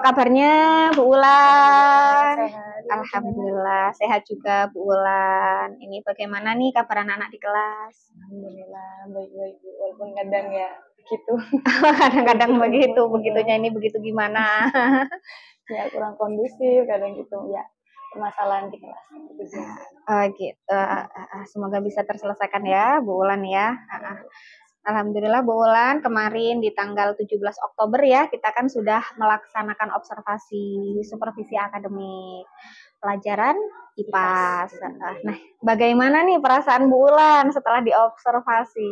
kabarnya Bu Ulan? Sehat. Alhamdulillah sehat juga Bu Ulan. Ini bagaimana nih kabar anak-anak di kelas? Alhamdulillah baik-baik Bu, walaupun kadang ya begitu. Kadang-kadang begitunya ini begitu gimana? Ya kurang kondusif kadang gitu ya, permasalahan di kelas itu biasa. Oh gitu. Semoga bisa terselesaikan ya Bu Ulan ya. Alhamdulillah Bu Ulan, kemarin di tanggal 17 Oktober ya, kita kan sudah melaksanakan observasi supervisi akademik pelajaran IPAS. Nah, bagaimana nih perasaan Bu Ulan setelah diobservasi?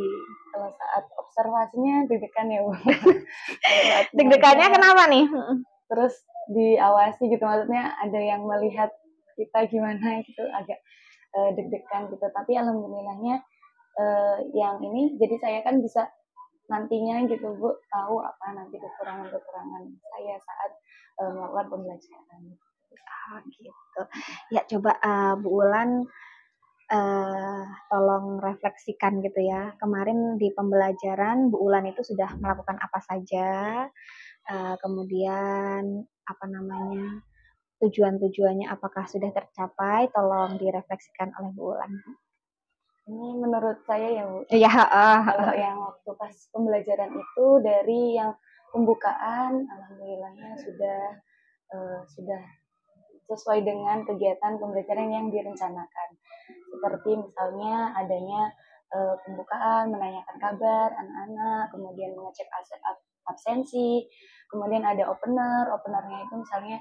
Kalau saat observasinya deg-degan ya Bu. Deg-degannya kenapa nih? Terus diawasi gitu, maksudnya ada yang melihat kita gimana gitu, agak deg-degan gitu. Tapi alhamdulillahnya yang ini jadi saya kan bisa nantinya gitu Bu, tahu apa nanti kekurangan-kekurangan saya saat melakukan pembelajaran. Gitu. Ya coba Bu Ulan tolong refleksikan gitu ya. Kemarin di pembelajaran Bu Ulan itu sudah melakukan apa saja, kemudian apa namanya tujuan-tujuannya apakah sudah tercapai, tolong direfleksikan oleh Bu Ulan. Ini menurut saya ya Bu. Iya. Kalau yang waktu pas pembelajaran itu dari yang pembukaan, alhamdulillahnya sudah sesuai dengan kegiatan pembelajaran yang direncanakan. Seperti misalnya adanya pembukaan, menanyakan kabar anak-anak, kemudian mengecek absensi, kemudian ada openernya itu misalnya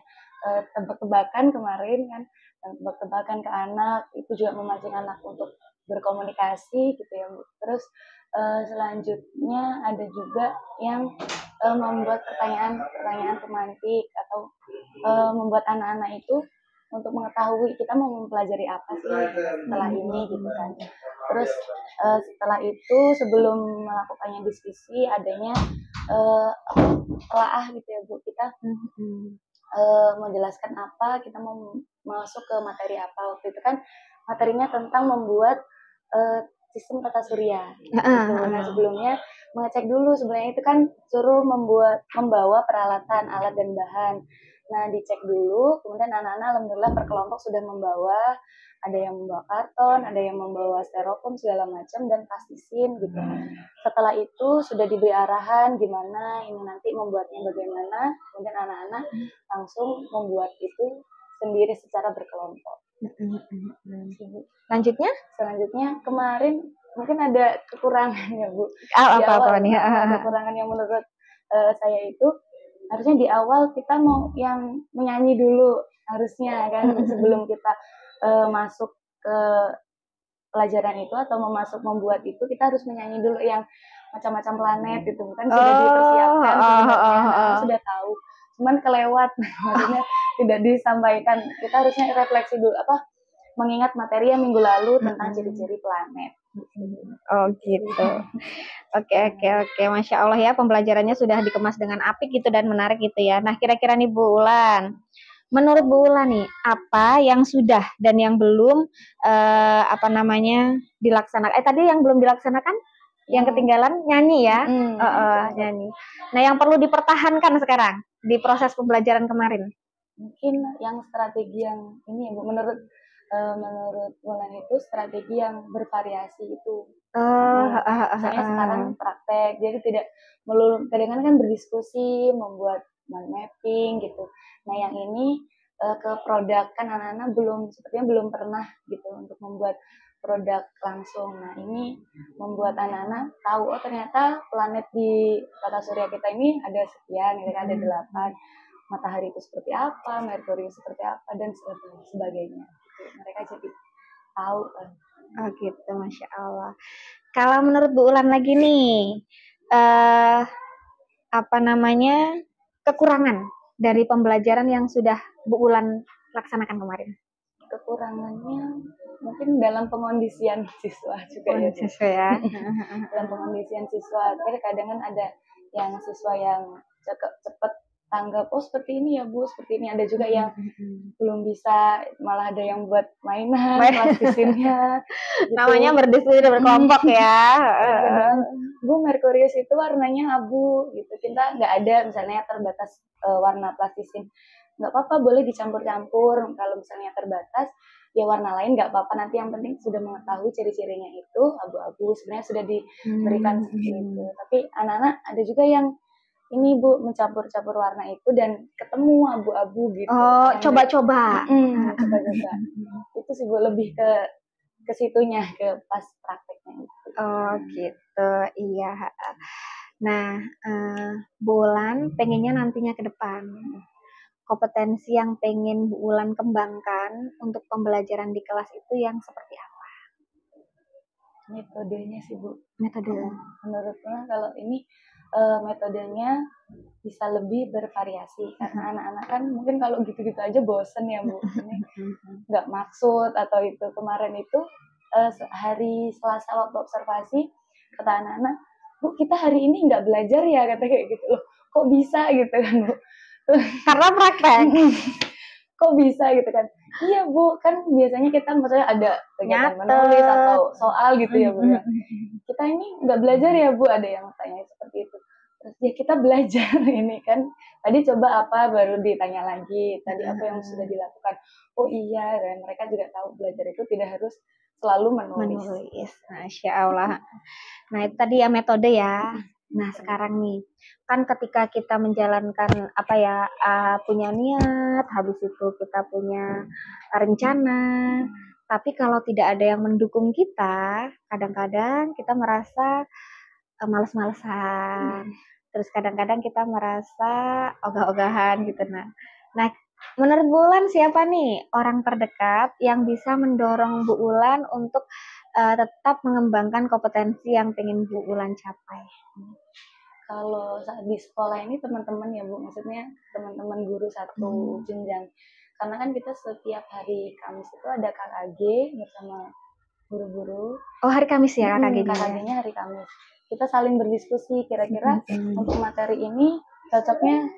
tebak-tebakan kemarin kan, tebak-tebakan ke anak, itu juga memancing anak untuk berkomunikasi gitu ya Bu. Terus selanjutnya ada juga yang membuat pertanyaan pemantik atau membuat anak-anak itu untuk mengetahui kita mau mempelajari apa sih setelah ini gitu kan. Terus setelah itu sebelum melakukannya diskusi adanya telaah gitu ya Bu, kita menjelaskan apa, kita mau masuk ke materi apa. Waktu itu kan materinya tentang membuat sistem tata surya gitu. Nah sebelumnya mengecek dulu, sebenarnya itu kan suruh membawa peralatan, alat dan bahan. Nah dicek dulu, kemudian anak-anak alhamdulillah per kelompok sudah membawa, ada yang membawa karton, ada yang membawa styrofoam segala macam dan plastisin gitu. Setelah itu sudah diberi arahan gimana ini nanti membuatnya bagaimana, kemudian anak-anak langsung membuat itu sendiri secara berkelompok. Selanjutnya kemarin mungkin ada kekurangan ya Bu. Apa nih? Kekurangan yang menurut saya itu harusnya di awal kita mau yang menyanyi dulu harusnya kan sebelum kita masuk ke pelajaran itu atau membuat itu kita harus menyanyi dulu yang macam-macam planet itu kan sudah dipersiapkan sebenarnya sudah tahu, cuman kelewat maksudnya tidak disampaikan. Kita harusnya refleksi dulu mengingat materi yang minggu lalu tentang ciri-ciri planet. Oh gitu. Oke. Masya Allah ya, pembelajarannya sudah dikemas dengan apik gitu dan menarik gitu ya. Nah kira-kira nih Bu Ulan, menurut Bu Ulan nih apa yang sudah dan yang belum dilaksanakan? Tadi yang belum dilaksanakan, yang ketinggalan nyanyi ya, nyanyi. Nah yang perlu dipertahankan sekarang di proses pembelajaran kemarin? Mungkin yang strategi yang ini ya Bu, menurut Wulan itu strategi yang bervariasi itu. Misalnya sekarang praktek, jadi tidak melulu, kadang-kadang kan berdiskusi, membuat mind mapping gitu. Nah yang ini ke produk kan anak-anak sepertinya belum pernah gitu untuk membuat produk langsung. Nah ini membuat anak-anak tahu ternyata planet di tata surya kita ini ada sekian, ada 8. Matahari itu seperti apa, Merkurius seperti apa, dan sebagainya. Mereka jadi tahu kan. Oh gitu, Masya Allah. Kalau menurut Bu Ulan lagi nih, kekurangan dari pembelajaran yang sudah Bu Ulan laksanakan kemarin? Kekurangannya mungkin dalam pengondisian siswa juga ya. Dalam pengondisian siswa, kadang kan ada yang siswa yang cepat tanggap, oh seperti ini ya Bu, seperti ini. Ada juga yang belum bisa, malah ada yang buat mainan, plastisinnya. Gitu. Namanya berdiskusi berkelompok ya. Bu, Merkurius itu warnanya abu gitu. Kita nggak ada misalnya terbatas warna plastisin. Nggak apa-apa, boleh dicampur-campur. Kalau misalnya terbatas, ya warna lain nggak apa-apa. Nanti yang penting sudah mengetahui ciri-cirinya itu abu-abu. Sebenarnya sudah diberikan seperti itu. Tapi anak-anak ada juga yang ini Bu, mencampur-campur warna itu dan ketemu abu-abu gitu. Oh, coba-coba. Coba-coba. Itu sih Bu, lebih ke situnya, ke pas prakteknya itu. Oh gitu, iya. Nah, Bu Wulan pengennya nantinya ke depan kompetensi yang pengen Bu Wulan kembangkan untuk pembelajaran di kelas itu yang seperti apa? Metodenya sih Bu. Metode. Menurutnya kalau ini metodenya bisa lebih bervariasi karena anak-anak kan mungkin kalau gitu-gitu aja bosen ya Bu. Ini nggak maksud atau itu. Kemarin itu hari Selasa waktu observasi kata anak-anak, Bu kita hari ini nggak belajar ya, kata kayak gitu loh. Kok bisa gitu kan Bu? Karena praktek. Kok bisa gitu kan? Iya Bu, kan biasanya kita maksudnya ada kegiatan menulis atau soal gitu ya Bu ya. Kita ini nggak belajar ya Bu, ada yang tanya seperti itu. Terus ya kita belajar ini kan. Tadi coba apa, baru ditanya lagi. Tadi apa yang sudah dilakukan. Oh iya, dan mereka juga tahu belajar itu tidak harus selalu menulis. Masya Allah. Nah itu tadi ya metode ya. Nah sekarang nih, kan ketika kita menjalankan apa ya, punya niat, habis itu kita punya rencana, tapi kalau tidak ada yang mendukung kita, kadang-kadang kita merasa males-malesan, terus kadang-kadang kita merasa ogah-ogahan gitu. Nah menurut Bu Wulan siapa nih orang terdekat yang bisa mendorong Bu Wulan untuk tetap mengembangkan kompetensi yang pengen Bu Wulan capai? Kalau saat di sekolah ini teman-teman ya Bu, maksudnya teman-teman guru satu jenjang. Karena kan kita setiap hari Kamis itu ada KKG bersama guru-guru. Oh hari Kamis ya KKG-nya? KKG-nya hari Kamis. Kita saling berdiskusi kira-kira untuk materi ini cocoknya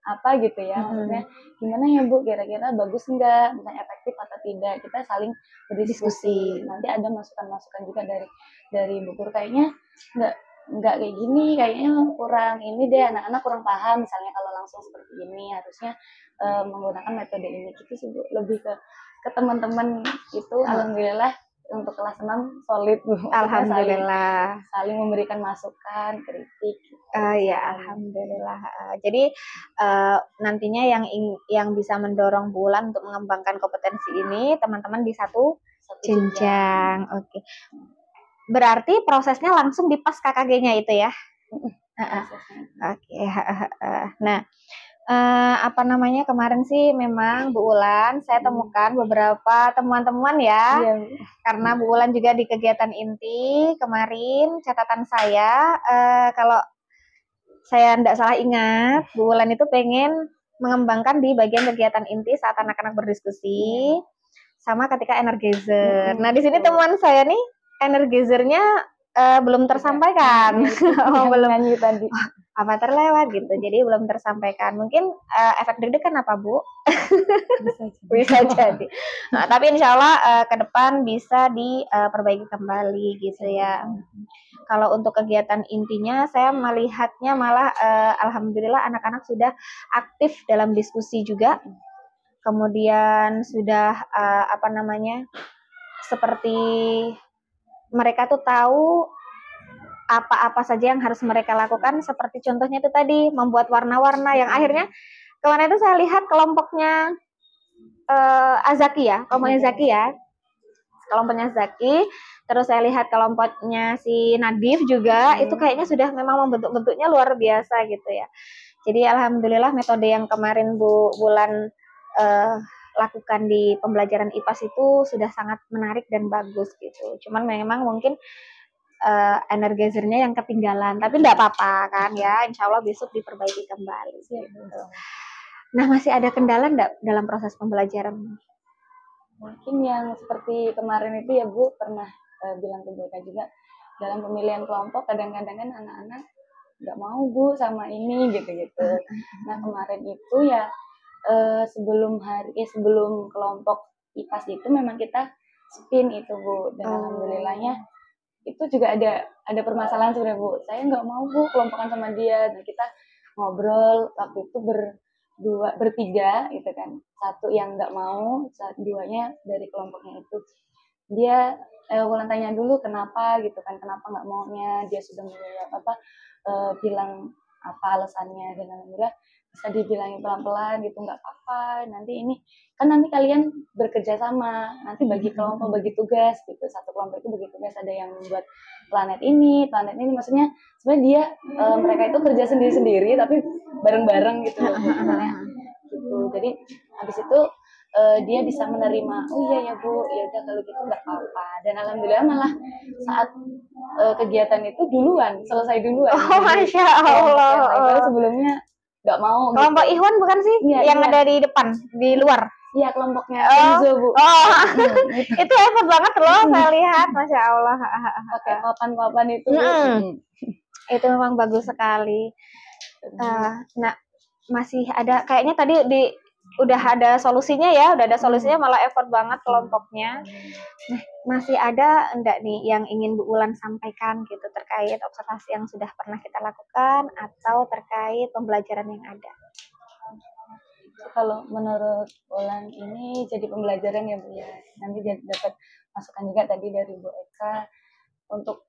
apa gitu ya, maksudnya gimana ya Bu, kira-kira bagus enggak, misalnya efektif atau tidak, kita saling berdiskusi. Nanti ada masukan-masukan juga dari Bu Guru, kayaknya enggak kayak gini, kayaknya kurang ini deh, anak-anak kurang paham misalnya kalau langsung seperti ini, harusnya menggunakan metode ini gitu sih Bu. Lebih ke teman-teman itu alhamdulillah untuk kelas 6 solid Bu. Alhamdulillah. Saling memberikan masukan, kritik. Ya alhamdulillah. Jadi nantinya yang bisa mendorong Bu Wulan untuk mengembangkan kompetensi ini teman-teman di satu jenjang. Oke. Berarti prosesnya langsung di pas KKG-nya itu ya? Oke. Nah, apa namanya, kemarin sih memang Bu Wulan saya temukan beberapa temuan-temuan ya. Karena Bu Wulan juga di kegiatan inti kemarin, catatan saya kalau saya tidak salah ingat, Bu Wulan itu pengen mengembangkan di bagian kegiatan inti saat anak-anak berdiskusi sama ketika energizer. Nah, di sini temuan saya nih energizernya belum tersampaikan. Belum tadi. Apa terlewat gitu. Jadi belum tersampaikan. Mungkin efek deg-degan apa Bu? Bisa jadi. Nah, tapi insya Allah ke depan bisa diperbaiki kembali gitu ya. Kalau untuk kegiatan intinya saya melihatnya malah alhamdulillah anak-anak sudah aktif dalam diskusi juga. Kemudian sudah apa namanya, seperti mereka tuh tahu apa-apa saja yang harus mereka lakukan, seperti contohnya itu tadi membuat warna-warna yang akhirnya kemarin itu saya lihat kelompoknya Azaki ya, kelompoknya Zaki ya, kelompoknya Zaki, terus saya lihat kelompoknya si Nadif juga, itu kayaknya sudah memang membentuk-bentuknya luar biasa gitu ya. Jadi alhamdulillah metode yang kemarin Bu Wulan lakukan di pembelajaran IPAS itu sudah sangat menarik dan bagus gitu. Cuman memang mungkin energizernya yang ketinggalan, tapi tidak apa-apa kan ya, insya Allah besok diperbaiki kembali gitu. Nah, masih ada kendala enggak dalam proses pembelajaran? Mungkin yang seperti kemarin itu ya Bu, pernah bilang ke mereka juga, dalam pemilihan kelompok kadang-kadang kan anak-anak nggak mau Bu sama ini gitu-gitu. Nah kemarin itu ya sebelum kelompok IPAS itu memang kita spin itu Bu, dan alhamdulillahnya itu juga ada permasalahan sebenarnya Bu. Saya nggak mau Bu kelompokan sama dia. Nah kita ngobrol waktu itu bertiga gitu kan. Satu yang nggak mau, duanya dari kelompoknya itu. Dia Wulan tanya dulu kenapa gitu kan, kenapa nggak maunya. Dia sudah bilang apa alasannya, dan alhamdulillah bisa dibilangin pelan-pelan gitu, nggak apa-apa, nanti kalian bekerja sama, nanti bagi kelompok, bagi tugas gitu, satu kelompok itu bagi tugas, ada yang membuat planet ini, maksudnya sebenarnya dia mereka itu kerja sendiri-sendiri tapi bareng-bareng gitu gitu. Jadi habis itu dia bisa menerima, oh iya ya Bu, ya udah kalau gitu nggak apa-apa, dan alhamdulillah malah saat kegiatan itu selesai duluan. Oh, Masya Allah. Sebelumnya nggak mau. Kelompok gitu. Ikhwan bukan sih? Iya, yang ada di depan, di luar. Iya, kelompoknya Kenzo Bu. Gitu. Itu effort banget loh, saya lihat, Masya Allah. Pakai papan-papan itu. Itu memang bagus sekali. Nah, masih ada kayaknya tadi udah ada solusinya ya, malah effort banget kelompoknya. Nah, masih ada enggak nih yang ingin Bu Wulan sampaikan gitu terkait observasi yang sudah pernah kita lakukan atau terkait pembelajaran yang ada? Kalau menurut Wulan ini jadi pembelajaran ya Bu ya. Nanti dapat masukan juga tadi dari Bu Eka untuk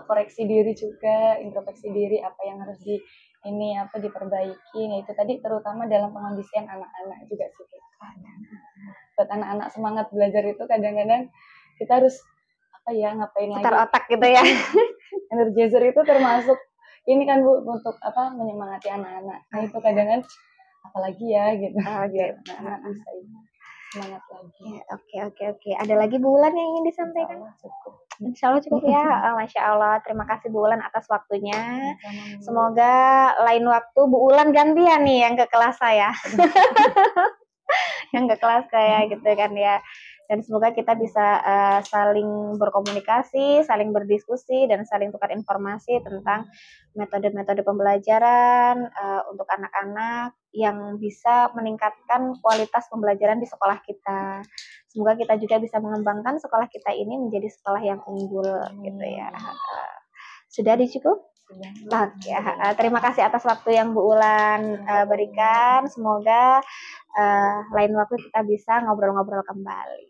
koreksi diri juga, introspeksi diri, apa yang harus diperbaiki. Nah itu tadi terutama dalam pengondisian anak-anak juga sih. Buat anak-anak semangat belajar itu kadang-kadang kita harus ngapain lagi? Putar otak gitu ya. Energizer itu termasuk ini kan Bu, untuk menyemangati anak-anak. Nah itu kadang-kadang apalagi ya gitu. Biar anak-anak bisa semangat lagi. Oke. Ada lagi Bu Wulan yang ingin disampaikan? Insya Allah cukup ya. Masya Allah. Terima kasih Bu Wulan atas waktunya. Semoga lain waktu Bu Wulan gantian nih yang ke kelas saya. Yang ke kelas saya gitu kan ya. Dan semoga kita bisa saling berkomunikasi, saling berdiskusi, dan saling tukar informasi tentang metode-metode pembelajaran untuk anak-anak yang bisa meningkatkan kualitas pembelajaran di sekolah kita. Semoga kita juga bisa mengembangkan sekolah kita ini menjadi sekolah yang unggul gitu ya. Sudah cukup? Oke, terima kasih atas waktu yang Bu Wulan berikan. Semoga lain waktu kita bisa ngobrol-ngobrol kembali.